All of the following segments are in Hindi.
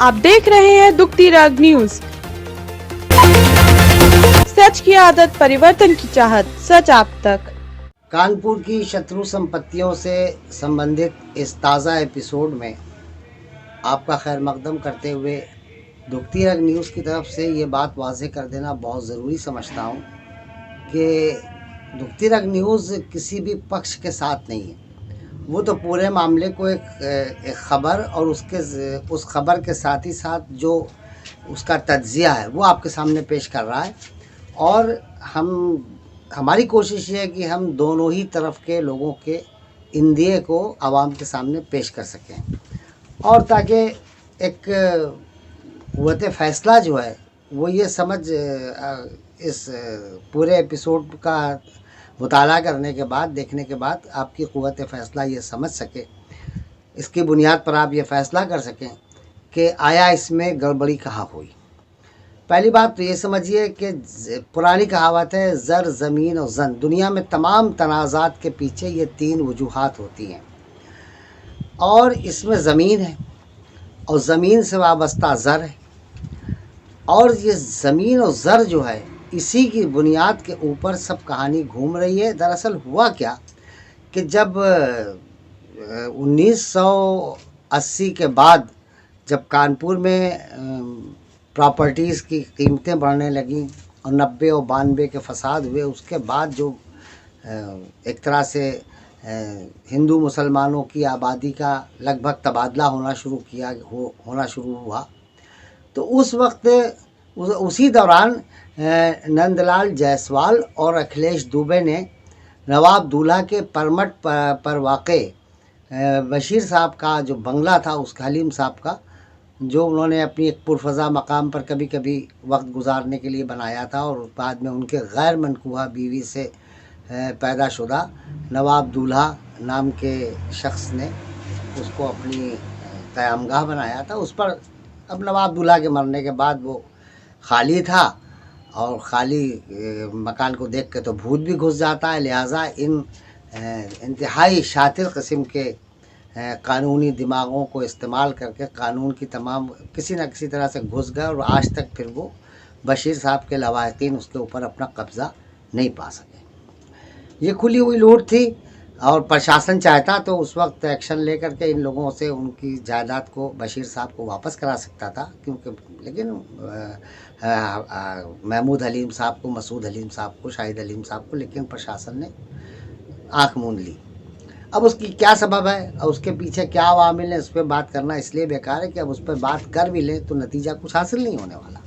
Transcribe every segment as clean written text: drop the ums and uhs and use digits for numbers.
आप देख रहे हैं दुखती रग न्यूज। सच की आदत, परिवर्तन की चाहत, सच आप तक। कानपुर की शत्रु संपत्तियों से संबंधित इस ताज़ा एपिसोड में आपका खैर मकदम करते हुए दुखती रग न्यूज़ की तरफ से ये बात वाज़ेह कर देना बहुत ज़रूरी समझता हूँ कि दुखती रग न्यूज़ किसी भी पक्ष के साथ नहीं है। वो तो पूरे मामले को एक ख़बर और उस ख़बर के साथ ही साथ जो उसका तज्ज़िया है वो आपके सामने पेश कर रहा है। और हमारी कोशिश ये है कि हम दोनों ही तरफ के लोगों के इंदिए को आवाम के सामने पेश कर सकें, और ताकि एक क़ुव्वत फ़ैसला जो है वो ये समझ इस पूरे एपिसोड का मुताला करने के बाद, देखने के बाद आपकी क़ुव्वत फ़ैसला ये समझ सके, इसकी बुनियाद पर आप ये फ़ैसला कर सकें कि आया इसमें गड़बड़ी कहाँ हुई। पहली बात तो ये समझिए कि पुरानी कहावत है, ज़र, ज़मीन और ज़न। दुनिया में तमाम तनाज़ात के पीछे ये तीन वजूहात होती हैं, और इसमें ज़मीन है और ज़मीन से वाबस्ता ज़र है, और ये ज़मीन और ज़र जो है इसी की बुनियाद के ऊपर सब कहानी घूम रही है। दरअसल हुआ क्या कि जब 1980 के बाद जब कानपुर में प्रॉपर्टीज़ की कीमतें बढ़ने लगीं और 90 और 92 के फसाद हुए, उसके बाद जो एक तरह से हिंदू मुसलमानों की आबादी का लगभग तबादला होना शुरू हुआ, तो उस वक्त उसी दौरान नंदलाल जायसवाल और अखिलेश दुबे ने नवाब दूल्हा के परमट पर वाक़े बशीर साहब का जो बंगला था, उसका हलीम साहब का, जो उन्होंने अपनी एक पुरफ़ज़ा मकाम पर कभी कभी वक्त गुजारने के लिए बनाया था, और बाद में उनके गैर मनकूहा बीवी से पैदाशुदा नवाब दूल्हा नाम के शख्स ने उसको अपनी क़यामगाह बनाया था। उस पर अब नवाब दूल्हा के मरने के बाद वो खाली था, और खाली मकान को देख के तो भूत भी घुस जाता है। लिहाजा इन इंतहाई शातिर किस्म के कानूनी दिमागों को इस्तेमाल करके कानून की तमाम किसी न किसी तरह से घुस गए, और आज तक फिर वो बशीर साहब के लवाहिकीन उसके ऊपर अपना कब्ज़ा नहीं पा सके। ये खुली हुई लूट थी, और प्रशासन चाहता तो उस वक्त एक्शन लेकर के इन लोगों से उनकी जायदाद को बशीर साहब को वापस करा सकता था, क्योंकि लेकिन महमूद हलीम साहब को, मसूद हलीम साहब को, शाहिद हलीम साहब को, लेकिन प्रशासन ने आँख मूंद ली। अब उसकी क्या सबब है और उसके पीछे क्या अवामिल है, उस पर बात करना इसलिए बेकार है कि अब उस पर बात कर भी लें तो नतीजा कुछ हासिल नहीं होने वाला।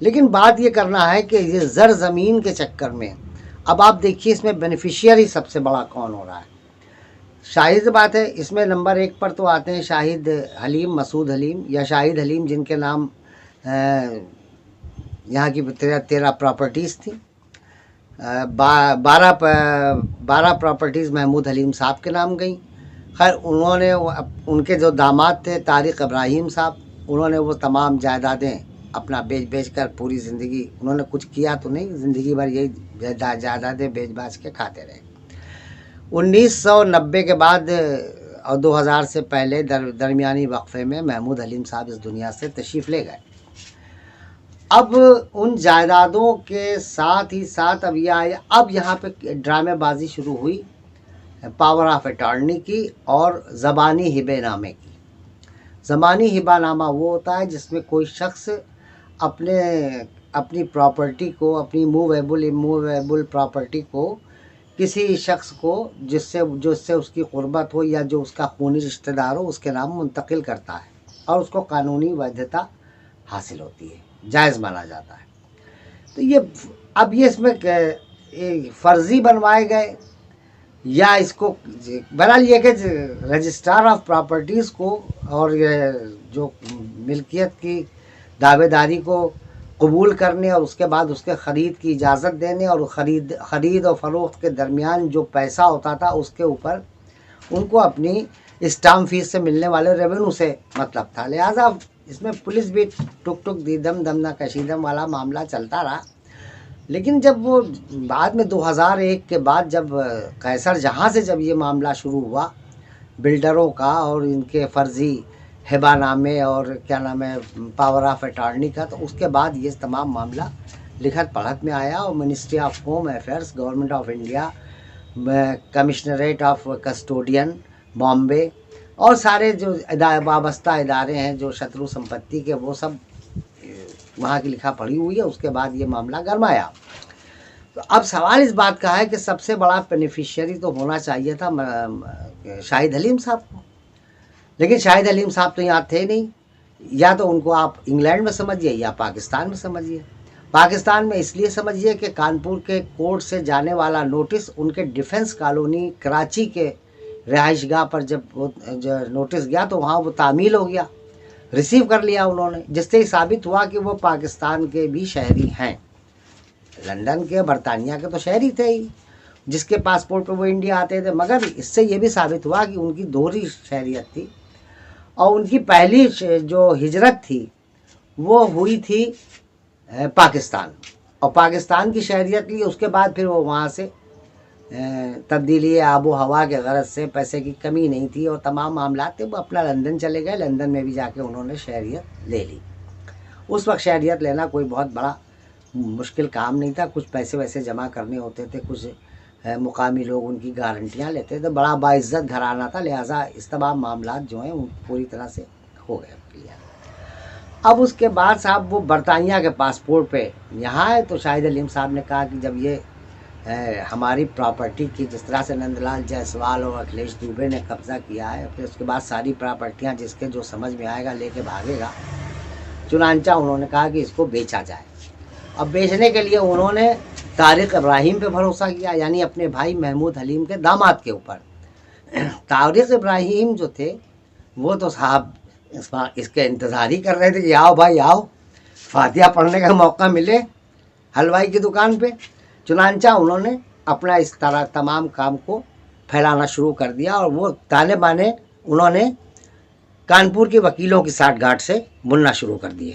लेकिन बात ये करना है कि ये ज़र ज़मीन के चक्कर में अब आप देखिए इसमें बेनिफिशियरी सबसे बड़ा कौन हो रहा है। शाहिद बात है, इसमें नंबर 1 पर तो आते हैं शाहिद हलीम, मसूद हलीम या शाहिद हलीम, जिनके नाम यहाँ की 13 प्रॉपर्टीज़ थी। 12 प्रॉपर्टीज़ महमूद हलीम साहब के नाम गई। खैर उन्होंने उनके जो दामाद थे तारिक इब्राहिम साहब, उन्होंने वो तमाम जायदादें अपना बेच कर पूरी ज़िंदगी, उन्होंने कुछ किया तो नहीं, ज़िंदगी भर यही जायदादें बेच बाच के खाते रहे। 1990 के बाद और 2000 से पहले दरमियानी वक्फे में महमूद हलीम साहब इस दुनिया से तशरीफ़ ले गए। अब उन जायदादों के साथ ही साथ अब यहाँ पे ड्रामेबाजी शुरू हुई पावर ऑफ अटॉर्नी की और ज़बानी हिबेनामे की। ज़बानी हिबानामा वो होता है जिसमें कोई शख्स अपनी प्रॉपर्टी को, अपनी मूवेबल इमूवेबल प्रॉपर्टी को किसी शख्स को जिससे उसकी क़ुर्बत हो या जो उसका खूनी रिश्तेदार हो उसके नाम मुंतकिल करता है, और उसको कानूनी वैधता हासिल होती है, जायज़ माना जाता है। तो ये इसमें फ़र्ज़ी बनवाए गए, या इसको बहरहाल ये कि रजिस्ट्रार ऑफ प्रॉपर्टीज़ को और ये जो मिल्कियत की दावेदारी को कबूल करने और उसके बाद उसके ख़रीद की इजाज़त देने और ख़रीद और फ़रोख्त के दरमियान जो पैसा होता था उसके ऊपर उनको अपनी स्टाम्प फीस से मिलने वाले रेवेन्यू से मतलब था। लिहाजा इसमें पुलिस भी टुक टुक दीदम दमना कशीदम वाला मामला चलता रहा। लेकिन जब वो बाद में 2001 के बाद जब कैसर जहाँ से जब ये मामला शुरू हुआ बिल्डरों का और इनके फ़र्ज़ी हिबानामे और क्या नाम है पावर ऑफ अटॉर्नी का। तो उसके बाद ये तमाम मामला लिखत पढ़त में आया और ministry of home affairs, government of India, commissionerate of custodian Bombay और सारे जो वाबस्ता इदारे हैं जो शत्रु संपत्ति के, वो सब वहाँ की लिखा पढ़ी हुई है। उसके बाद ये मामला गरमाया। तो अब सवाल इस बात का है कि सबसे बड़ा बेनिफिशियरी तो होना चाहिए था शाहिद हलीम साहब को, लेकिन शाहिद हलीम साहब तो यहाँ थे नहीं। या तो उनको आप इंग्लैंड में समझिए या पाकिस्तान में समझिए। पाकिस्तान में इसलिए समझिए कि कानपुर के कोर्ट से जाने वाला नोटिस उनके डिफेंस कॉलोनी कराची के रिहाइशगाह पर जब नोटिस गया तो वहाँ वो तामील हो गया, रिसीव कर लिया उन्होंने, जिससे ही साबित हुआ कि वो पाकिस्तान के भी शहरी हैं। लंदन के, बरतानिया के तो शहरी थे ही, जिसके पासपोर्ट पे वो इंडिया आते थे। मगर इससे ये भी साबित हुआ कि उनकी दोहरी शहरियत थी और उनकी पहली जो हिजरत थी वो हुई थी पाकिस्तान, और पाकिस्तान की शहरियत ली। उसके बाद फिर वो वहाँ से तब्दीली आबो हवा के गरज से, पैसे की कमी नहीं थी और तमाम मामला थे, वो अपना लंदन चले गए। लंदन में भी जाके उन्होंने शहरियत ले ली। उस वक्त शहरियत लेना कोई बहुत बड़ा मुश्किल काम नहीं था। कुछ पैसे वैसे जमा करने होते थे, कुछ मुकामी लोग उनकी गारंटियाँ लेते थे। बड़ा बाइज्जत घराना था, लिहाजा इस तमाम मामला जो हैं पूरी तरह से हो गए क्लियर। अब उसके बाद साहब वो बरतानिया के पासपोर्ट पे यहाँ है, तो शाहिद हलीम साहब ने कहा कि जब ये हमारी प्रॉपर्टी की, जिस तरह से नंदलाल जायसवाल और अखिलेश दुबे ने कब्ज़ा किया है, फिर उसके बाद सारी प्रॉपर्टियाँ जिसके जो समझ में आएगा लेके भागेगा, चुनांचा उन्होंने कहा कि इसको बेचा जाए। अब बेचने के लिए उन्होंने तारिक इब्राहिम पे भरोसा किया, यानी अपने भाई महमूद हलीम के दामाद के ऊपर। तारिक इब्राहिम जो थे वो तो साहब इसके इंतज़ार ही कर रहे थे कि आओ भाई आओ, फातिहा पढ़ने का मौका मिले हलवाई की दुकान पे। चुनांचा उन्होंने अपना इस तरह तमाम काम को फैलाना शुरू कर दिया और वो ताने बाने उन्होंने कानपुर के वकीलों की साठगांठ से बुनना शुरू कर दिए।